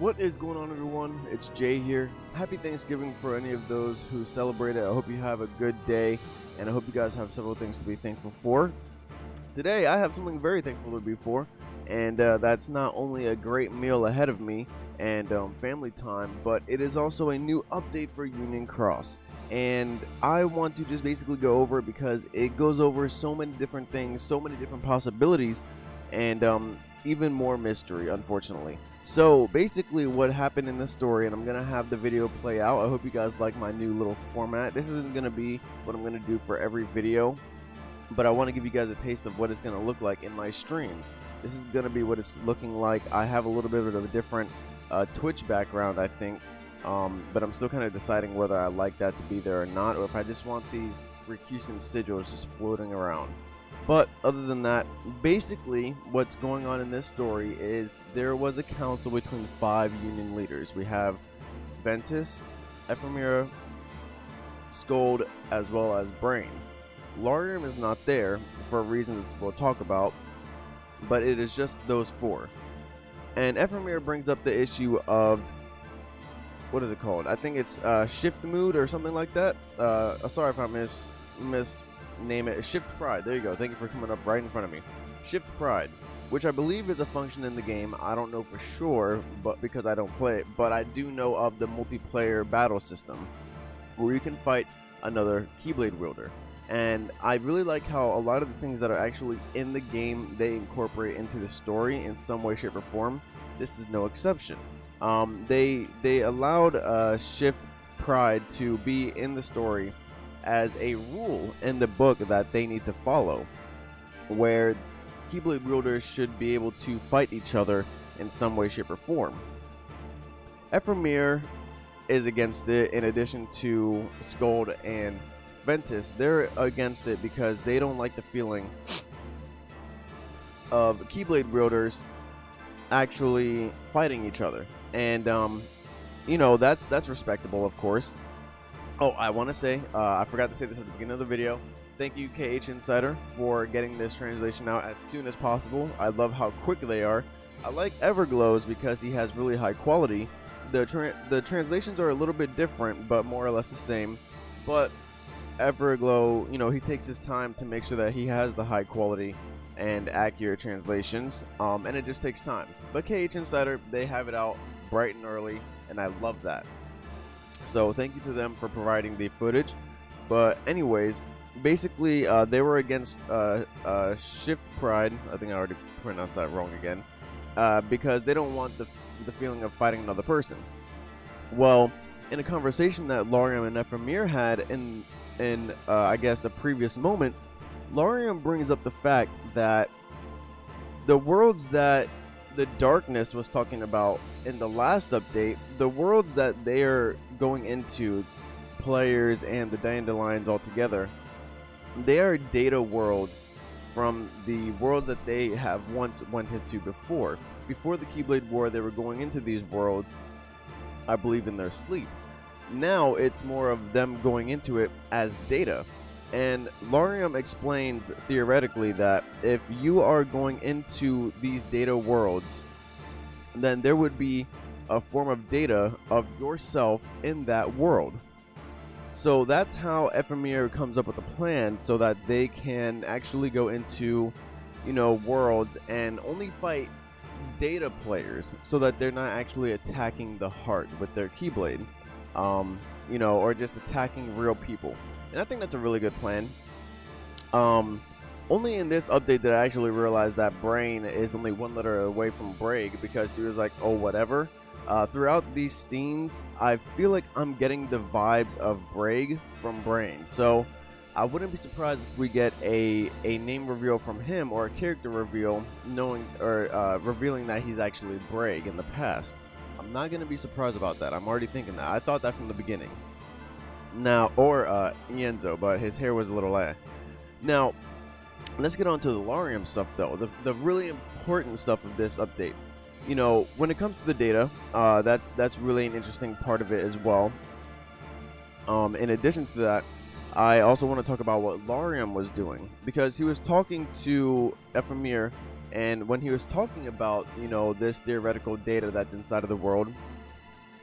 What is going on, everyone? It's Jay here. Happy Thanksgiving for any of those who celebrate it. I hope you have a good day, and I hope you guys have several things to be thankful for. Today, I have something very thankful to be for, and that's not only a great meal ahead of me and family time, but it is also a new update for Union Cross. And I want to just basically go over it because it goes over so many different things, so many different possibilities, and even more mystery, unfortunately. So basically what happened in this story, and I'm going to have the video play out. I hope you guys like my new little format. This isn't going to be what I'm going to do for every video, but I want to give you guys a taste of what it's going to look like in my streams. This is going to be what it's looking like. I have a little bit of a different Twitch background, I think, but I'm still kind of deciding whether I like that to be there or not, or if I just want these recusant sigils just floating around. But other than that, basically what's going on in this story is there was a council between 5 Union leaders. We have Ventus, Ephemera, Scold, as well as Brain. Larxene is not there for reasons we'll talk about, but it is just those 4. And Ephemera brings up the issue of, what is it called? I think it's shift mood or something like that. Sorry if I name it. Shift Pride. There you go. Thank you for coming up right in front of me. Shift Pride, which I believe is a function in the game. I don't know for sure, but because I don't play it, but I do know of the multiplayer battle system where you can fight another Keyblade wielder. And I really like how a lot of the things that are actually in the game, they incorporate into the story in some way, shape, or form. This is no exception. They allowed Shift Pride to be in the story as a rule in the book that they need to follow, where Keyblade wielders should be able to fight each other in some way, shape, or form. Ephemera is against it, in addition to Scold and Ventus. They're against it because they don't like the feeling of Keyblade wielders actually fighting each other. And you know, that's respectable, of course. Oh, I want to say, I forgot to say this at the beginning of the video. Thank you, KH Insider, for getting this translation out as soon as possible. I love how quick they are. I like Everglow's because he has really high quality. The translations are a little bit different, but more or less the same. But Everglow, you know, he takes his time to make sure that he has the high quality and accurate translations, and it just takes time. But KH Insider, they have it out bright and early, and I love that. So thank you to them for providing the footage. But anyways, basically they were against Shift Pride. I think I already pronounced that wrong again, because they don't want the feeling of fighting another person. Well, in a conversation that Larxene and Ephemera had in I guess the previous moment, Larxene brings up the fact that the worlds that the darkness was talking about in the last update, the worlds that they are going into, players and the dandelions all together, they are data worlds from the worlds that they have once went into before. Before the Keyblade War, they were going into these worlds, I believe, in their sleep. Now it's more of them going into it as data. And Larxene explains theoretically that if you are going into these data worlds, then there would be a form of data of yourself in that world. So that's how Ephemera comes up with a plan so that they can actually go into, you know, worlds and only fight data players so that they're not actually attacking the heart with their Keyblade, you know, or just attacking real people. And I think that's a really good plan. Only in this update did I actually realize that Brain is only 1 letter away from Braig, because he was like, oh, whatever. Throughout these scenes, I feel like I'm getting the vibes of Braig from Brain. So I wouldn't be surprised if we get a name reveal from him, or a character reveal knowing or revealing that he's actually Braig in the past. I'm not going to be surprised about that. I'm already thinking that. I thought that from the beginning. Now, or Ienzo, but his hair was a little Now, let's get on to the Larxene stuff, though. The really important stuff of this update. You know, when it comes to the data, that's really an interesting part of it as well. In addition to that, I also want to talk about what Larxene was doing, because he was talking to Ephemera And when he was talking about, you know, this theoretical data that's inside of the world,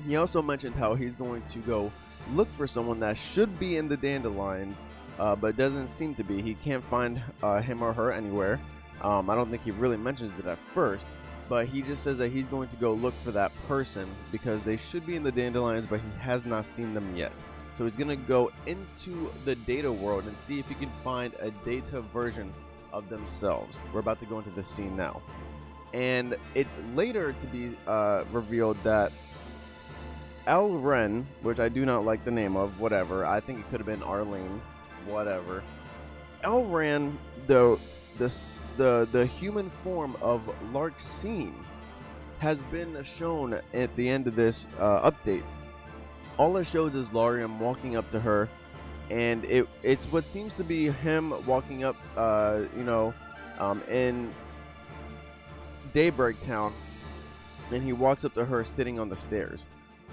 he also mentioned how he's going to go look for someone that should be in the dandelions, but doesn't seem to be. He can't find him or her anywhere. I don't think he really mentions it at first, but he just says that he's going to go look for that person because they should be in the dandelions, but he has not seen them yet. So he's going to go into the data world and see if he can find a data version of themselves. We're about to go into this scene now. And it's later to be revealed that Larxene, which I do not like the name of, whatever. I think it could have been Arlene, whatever. Larxene, though, the human form of Larxene has been shown at the end of this update. All it shows is Larium walking up to her, and it's what seems to be him walking up, in Daybreak Town, and he walks up to her sitting on the stairs.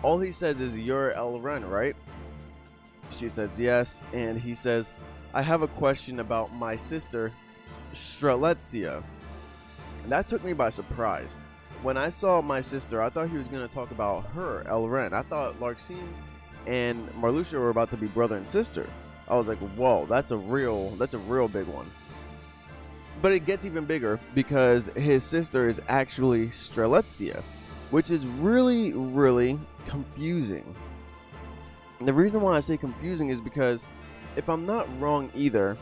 All he says is, "You're Larxene, right?" She says yes, and he says, "I have a question about my sister, Strelitzia." And that took me by surprise. When I saw my sister, I thought he was going to talk about her, Larxene. I thought Larxene and MARLUXIA were about to be brother and sister. I was like, whoa, that's a real big one. But it gets even bigger because his sister is actually Strelitzia, which is really, really confusing. And the reason why I say confusing is because, if I'm not wrong either,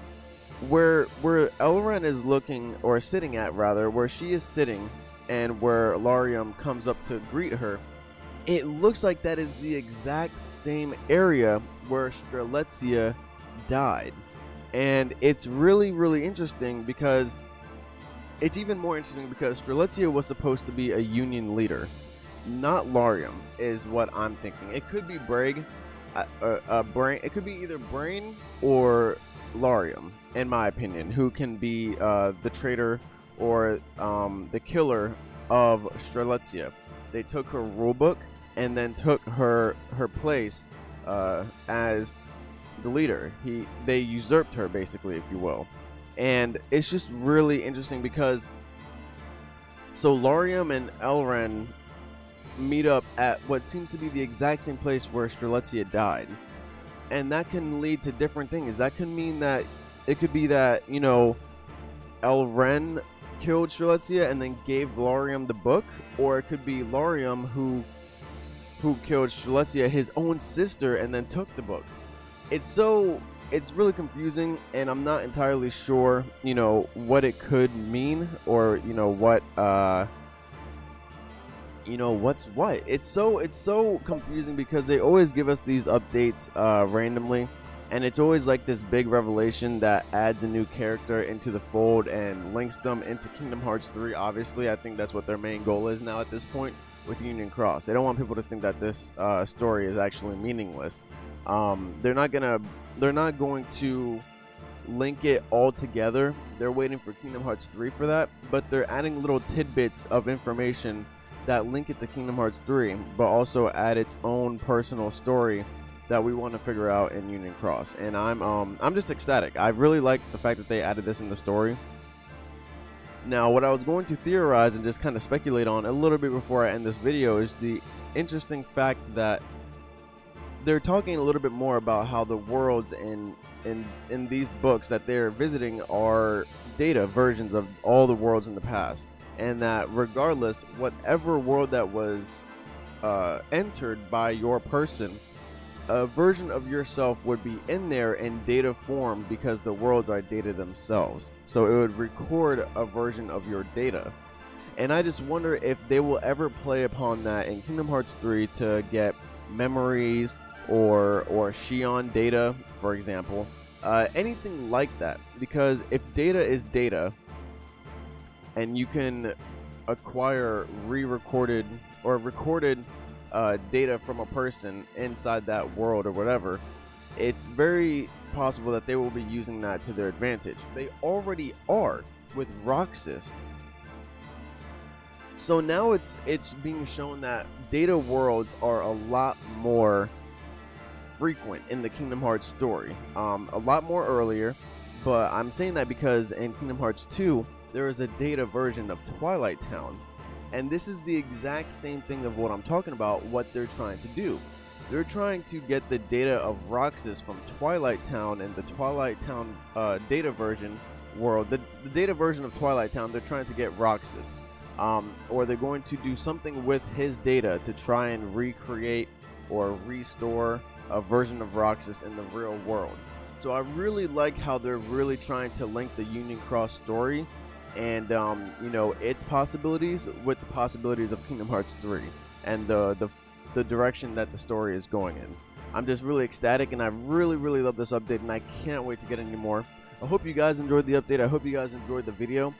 where Larxene is looking, or sitting at rather, where she is sitting and where Larium comes up to greet her, it looks like that is the exact same area where Strelitzia died. And it's really, really interesting because it's even more interesting because Strelitzia was supposed to be a Union leader, not Larium, is what I'm thinking. It could be Brain. It could be either Brain or Larium, in my opinion, who can be the traitor or the killer of Strelitzia. They took her rulebook and then took her place as the leader. They usurped her, basically, if you will. And it's just really interesting because Larium and Larxene meet up at what seems to be the exact same place where Strelitzia died. And that can lead to different things. That can mean that it could be that, you know, Larxene killed Strelitzia and then gave Larium the book, or it could be Larium who killed Strelitzia, his own sister, and then took the book. It's really confusing, and I'm not entirely sure, you know, what it could mean, or what's what. It's so confusing because they always give us these updates randomly, and it's always like this big revelation that adds a new character into the fold and links them into Kingdom Hearts 3. Obviously, I think that's what their main goal is now at this point with Union Cross. They don't want people to think that this story is actually meaningless. They're not going to link it all together. They're waiting for Kingdom Hearts 3 for that, but they're adding little tidbits of information that link it to Kingdom Hearts 3, but also add its own personal story that we want to figure out in Union Cross. And I'm just ecstatic. I really like the fact that they added this in the story. Now, what I was going to theorize and just kind of speculate on a little bit before I end this video is the interesting fact that they're talking a little bit more about how the worlds in these books that they're visiting are data versions of all the worlds in the past, and that regardless, whatever world that was entered by your person, a version of yourself would be in there in data form because the worlds are data themselves. So it would record a version of your data. And I just wonder if they will ever play upon that in Kingdom Hearts 3 to get memories or Shion data, for example. Anything like that. Because if data is data, and you can acquire re-recorded or recorded data from a person inside that world or whatever, it's very possible that they will be using that to their advantage. They already are with Roxas. So now it's being shown that data worlds are a lot more frequent in the Kingdom Hearts story. A lot more earlier, but I'm saying that because in Kingdom Hearts 2, there is a data version of Twilight Town. And this is the exact same thing of what I'm talking about, what they're trying to do. They're trying to get the data of Roxas from Twilight Town and the Twilight Town data version world. The data version of Twilight Town, they're trying to get Roxas. Or they're going to do something with his data to try and recreate or restore a version of Roxas in the real world. So I really like how they're really trying to link the Union Cross story and you know, its possibilities with the possibilities of Kingdom Hearts 3 and the direction that the story is going in. I'm just really ecstatic, and I really love this update, and I can't wait to get any more. I hope you guys enjoyed the update. I hope you guys enjoyed the video.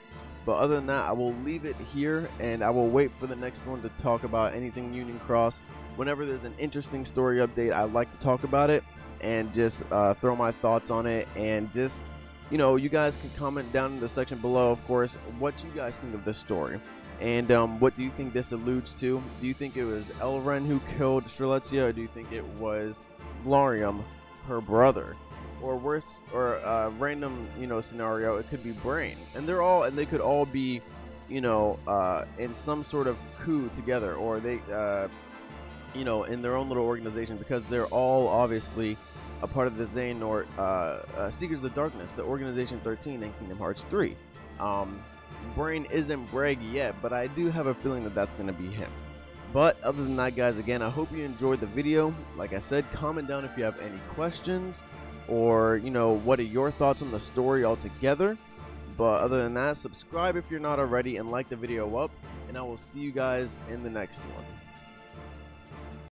But other than that, I will leave it here, and I will wait for the next one to talk about anything Union Cross. Whenever there's an interesting story update, I like to talk about it and just throw my thoughts on it, and just, you know, you guys can comment down in the section below, of course, what you guys think of this story. And what do you think this alludes to? Do you think it was Elren who killed Strelitzia, or do you think it was Glorium, her brother? Or worse, or a random, you know, scenario, it could be Brain. And they could all be, you know, in some sort of coup together, or they, you know, in their own little organization, because they're all obviously a part of the Xehanort Seekers of Darkness, the Organization 13 in Kingdom Hearts 3. Brain isn't Bragg yet, but I do have a feeling that that's going to be him. But other than that, guys, again, I hope you enjoyed the video. Like I said, comment down if you have any questions, or, you know, what are your thoughts on the story altogether. But other than that, subscribe if you're not already, and like the video up, and I will see you guys in the next one.